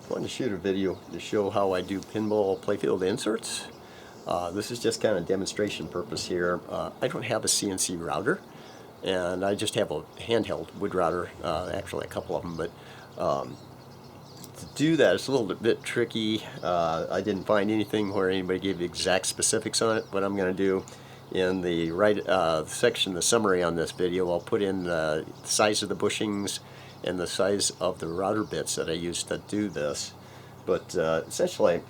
I wanted to shoot a video to show how I do pinball playfield inserts. This is just kind of demonstration purpose here. I don't have a CNC router, and I just have a handheld wood router, actually a couple of them, but to do that it's a little bit tricky. I didn't find anything where anybody gave exact specifics on it. What I'm going to do in the right section, the summary on this video, I'll put in the size of the bushings and the size of the router bits that I used to do this. But essentially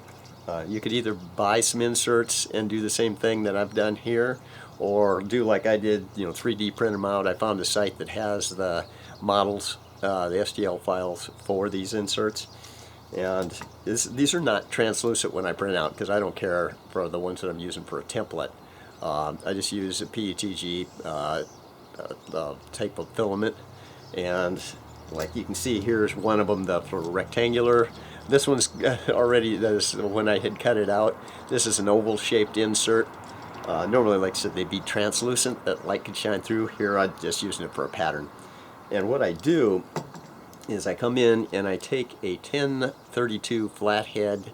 you could either buy some inserts and do the same thing that I've done here, or do like I did, 3D print them out. I found a site that has the models, the STL files for these inserts, and these are not translucent when I print out, because I don't care for the ones that I'm using for a template. I just use a PETG type of filament, and like you can see, here's one of them, for rectangular. This one's already, when I had cut it out. This is an oval shaped insert. Normally, like I said, they'd be translucent, that light could shine through. Here I'm just using it for a pattern. And what I do is I come in and I take a 1032 flathead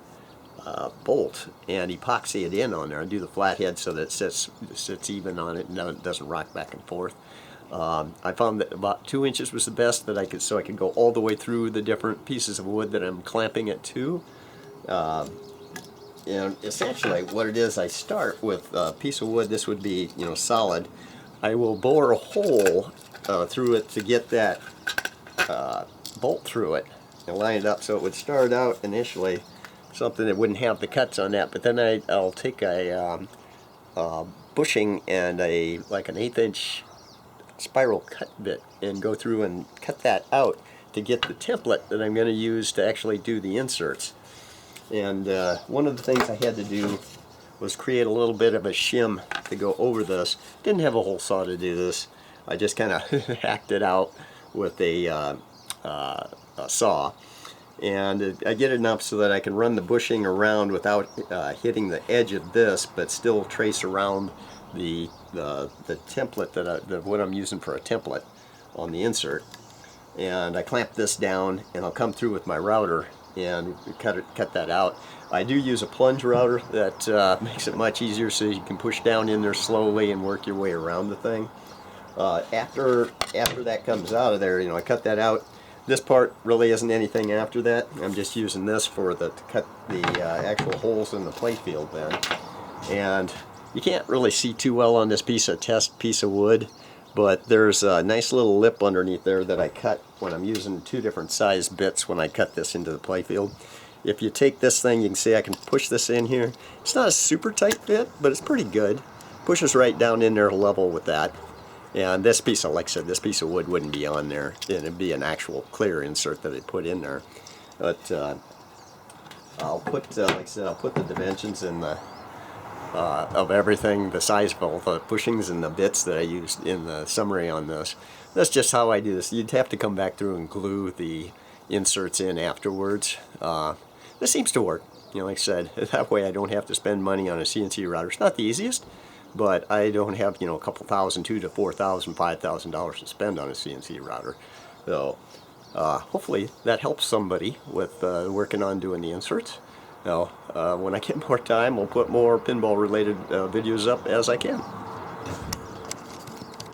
bolt and epoxy it in on there. I do the flathead so that it sits even on it and it doesn't rock back and forth. I found that about 2 inches was the best that I could, so I could go all the way through the different pieces of wood that I'm clamping it to. And essentially what it is, I start with a piece of wood. This would be, solid. I will bore a hole through it to get that bolt through it and line it up so it would start out initially something that wouldn't have the cuts on that, but then I'll take a bushing and like an 1/8 inch spiral cut bit and go through and cut that out to get the template that I'm going to use to actually do the inserts. And one of the things I had to do was create a little bit of a shim to go over this. Didn't have a hole saw to do this. I just kind of hacked it out with a saw, and I get it enough so that I can run the bushing around without hitting the edge of this, but still trace around the template that what I'm using for a template on the insert. And I clamp this down, and I'll come through with my router and cut that out. I do use a plunge router that makes it much easier, so you can push down in there slowly and work your way around the thing. After that comes out of there, I cut that out. This part really isn't anything after that. I'm just using this to cut the actual holes in the playfield then. And you can't really see too well on this test piece of wood, but there's a nice little lip underneath there that I cut when I'm using 2 different size bits when I cut this into the playfield. If you take this thing, you can see I can push this in here. It's not a super tight fit, but it's pretty good. Pushes right down in there level with that. And this piece of, like I said, this piece of wood wouldn't be on there. It'd be an actual clear insert that I put in there. But I'll put, like I said, I'll put the dimensions in the of everything, the size of all the bushings and the bits that I used in the summary on this. That's just how I do this. You'd have to come back through and glue the inserts in afterwards. This seems to work. Like I said, that way I don't have to spend money on a CNC router. It's not the easiest, but I don't have, a couple thousand, $2,000 to $4,000, $5,000 to spend on a CNC router. So hopefully that helps somebody with working on doing the inserts. Now, when I get more time, I'll put more pinball related videos up as I can.